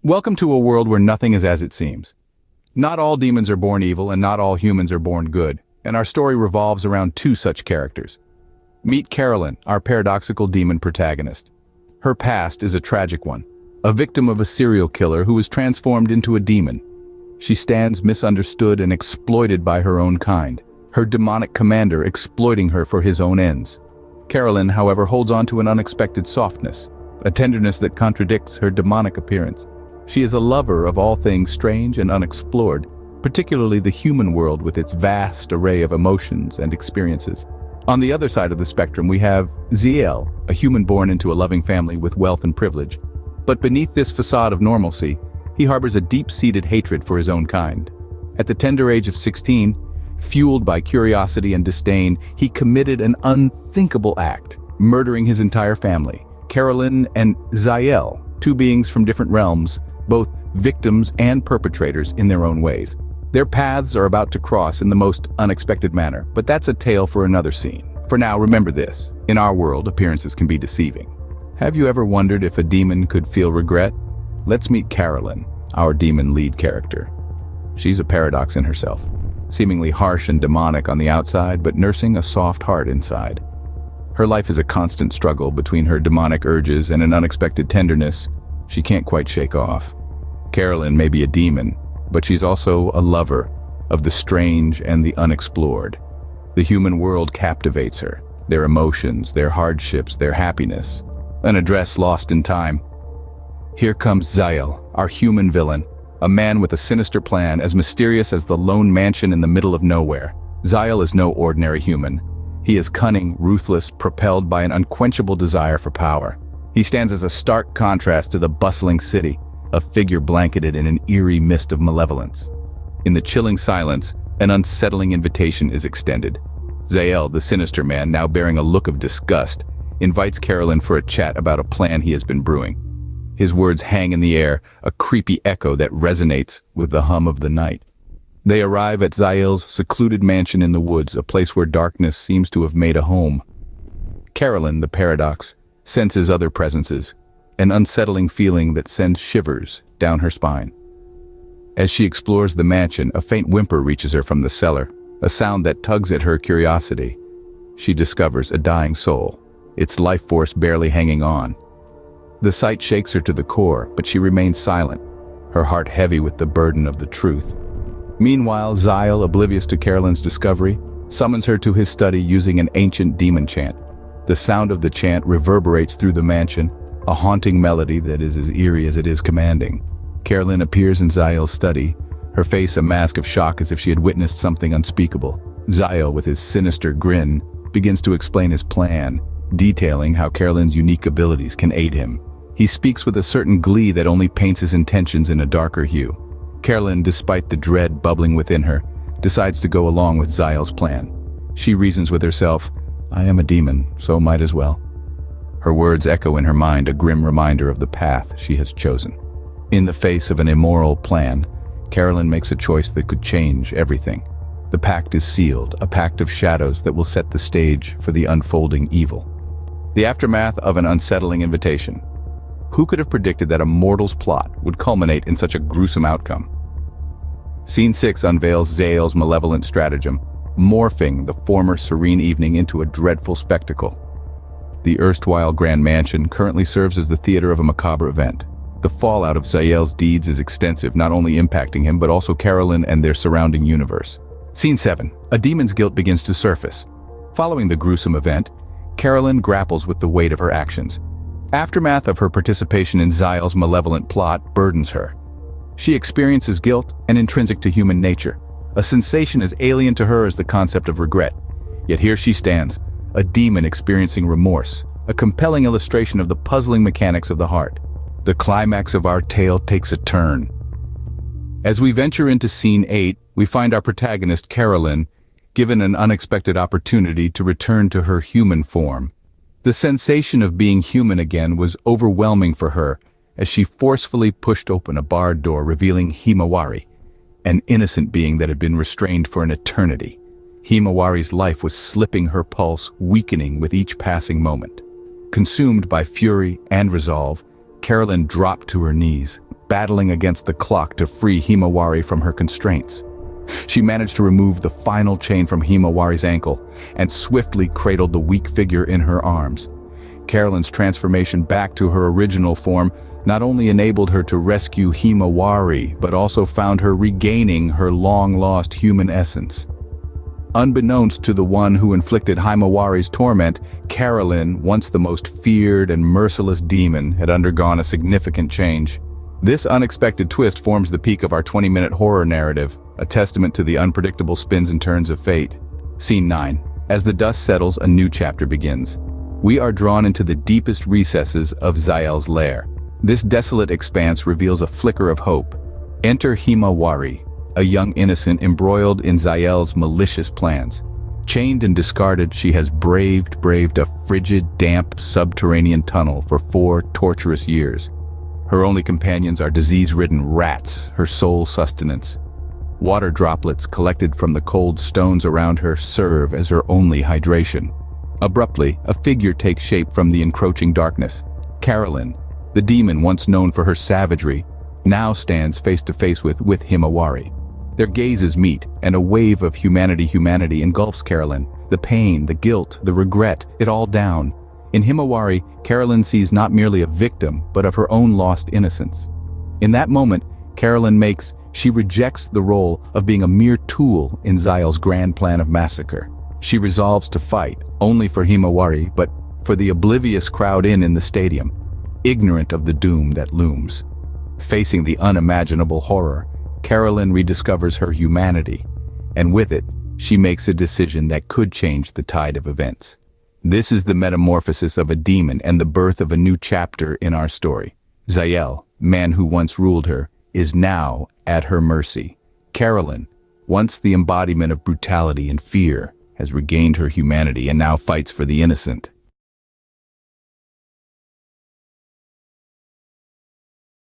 Welcome to a world where nothing is as it seems. Not all demons are born evil and not all humans are born good, and our story revolves around two such characters. Meet Carolynn, our paradoxical demon protagonist. Her past is a tragic one, a victim of a serial killer who was transformed into a demon. She stands misunderstood and exploited by her own kind, her demonic commander exploiting her for his own ends. Carolynn, however, holds on to an unexpected softness, a tenderness that contradicts her demonic appearance. She is a lover of all things strange and unexplored, particularly the human world with its vast array of emotions and experiences. On the other side of the spectrum, we have Xaeil, a human born into a loving family with wealth and privilege. But beneath this facade of normalcy, he harbors a deep-seated hatred for his own kind. At the tender age of 16, fueled by curiosity and disdain, he committed an unthinkable act, murdering his entire family. Carolynn and Xaeil, two beings from different realms, both victims and perpetrators in their own ways. Their paths are about to cross in the most unexpected manner, but that's a tale for another scene. For now, remember this: in our world, appearances can be deceiving. Have you ever wondered if a demon could feel regret? Let's meet Carolynn, our demon lead character. She's a paradox in herself, seemingly harsh and demonic on the outside, but nursing a soft heart inside. Her life is a constant struggle between her demonic urges and an unexpected tenderness she can't quite shake off. Carolynn may be a demon, but she's also a lover of the strange and the unexplored. The human world captivates her, their emotions, their hardships, their happiness. An address lost in time. Here comes Xaeil, our human villain, a man with a sinister plan as mysterious as the lone mansion in the middle of nowhere. Xaeil is no ordinary human. He is cunning, ruthless, propelled by an unquenchable desire for power. He stands as a stark contrast to the bustling city, a figure blanketed in an eerie mist of malevolence. In the chilling silence, an unsettling invitation is extended. Xaeil, the sinister man, now bearing a look of disgust, invites Carolynn for a chat about a plan he has been brewing. His words hang in the air, a creepy echo that resonates with the hum of the night. They arrive at Xaeil's secluded mansion in the woods, a place where darkness seems to have made a home. Carolynn, the paradox, senses other presences, an unsettling feeling that sends shivers down her spine. As she explores the mansion, a faint whimper reaches her from the cellar, a sound that tugs at her curiosity. She discovers a dying soul, its life force barely hanging on. The sight shakes her to the core, but she remains silent, her heart heavy with the burden of the truth. Meanwhile, Xaeil, oblivious to Carolynn's discovery, summons her to his study using an ancient demon chant. The sound of the chant reverberates through the mansion, a haunting melody that is as eerie as it is commanding. Carolynn appears in Xaeil's study, her face a mask of shock as if she had witnessed something unspeakable. Xaeil, with his sinister grin, begins to explain his plan, detailing how Carolynn's unique abilities can aid him. He speaks with a certain glee that only paints his intentions in a darker hue. Carolynn, despite the dread bubbling within her, decides to go along with Xaeil's plan. She reasons with herself, "I am a demon, so might as well." Her words echo in her mind, a grim reminder of the path she has chosen. In the face of an immoral plan, Carolynn makes a choice that could change everything. The pact is sealed, a pact of shadows that will set the stage for the unfolding evil. The aftermath of an unsettling invitation. Who could have predicted that a mortal's plot would culminate in such a gruesome outcome? Scene 6 unveils Xaeil's malevolent stratagem, morphing the former serene evening into a dreadful spectacle. The erstwhile grand mansion currently serves as the theater of a macabre event. The fallout of Xaeil's deeds is extensive, not only impacting him but also Carolynn and their surrounding universe. Scene 7. A demon's guilt begins to surface. Following the gruesome event, Carolynn grapples with the weight of her actions. Aftermath of her participation in Xaeil's malevolent plot burdens her. She experiences guilt, and intrinsic to human nature, a sensation as alien to her as the concept of regret. Yet here she stands, a demon experiencing remorse, a compelling illustration of the puzzling mechanics of the heart. The climax of our tale takes a turn. As we venture into Scene 8, we find our protagonist, Carolynn, given an unexpected opportunity to return to her human form. The sensation of being human again was overwhelming for her as she forcefully pushed open a barred door revealing Himawari, an innocent being that had been restrained for an eternity. Himawari's life was slipping her pulse, weakening with each passing moment. Consumed by fury and resolve, Carolynn dropped to her knees. battling against the clock to free Himawari from her constraints. She managed to remove the final chain from Himawari's ankle and swiftly cradled the weak figure in her arms. Carolynn's transformation back to her original form not only enabled her to rescue Himawari, but also found her regaining her long-lost human essence. Unbeknownst to the one who inflicted Himawari's torment, Carolynn, once the most feared and merciless demon, had undergone a significant change. This unexpected twist forms the peak of our 20-minute horror narrative, a testament to the unpredictable spins and turns of fate. Scene 9. As the dust settles, a new chapter begins. We are drawn into the deepest recesses of Xaeil's lair. This desolate expanse reveals a flicker of hope. Enter Himawari, a young innocent embroiled in Xaeil's malicious plans. Chained and discarded, she has braved a frigid, damp, subterranean tunnel for 4 torturous years. Her only companions are disease-ridden rats, her sole sustenance. Water droplets collected from the cold stones around her serve as her only hydration. Abruptly, a figure takes shape from the encroaching darkness. Carolynn, the demon once known for her savagery, now stands face to face with Himawari. Their gazes meet, and a wave of humanity engulfs Carolynn. The pain, the guilt, the regret, it all down. In Himawari, Carolynn sees not merely a victim, but of her own lost innocence. In that moment, she rejects the role of being a mere tool in Xaeil's grand plan of massacre. She resolves to fight, only for Himawari, but for the oblivious crowd in the stadium, ignorant of the doom that looms. Facing the unimaginable horror, Carolynn rediscovers her humanity, and with it, she makes a decision that could change the tide of events. This is the metamorphosis of a demon and the birth of a new chapter in our story. Xaeil, man who once ruled her, is now at her mercy. Carolynn, once the embodiment of brutality and fear, has regained her humanity and now fights for the innocent.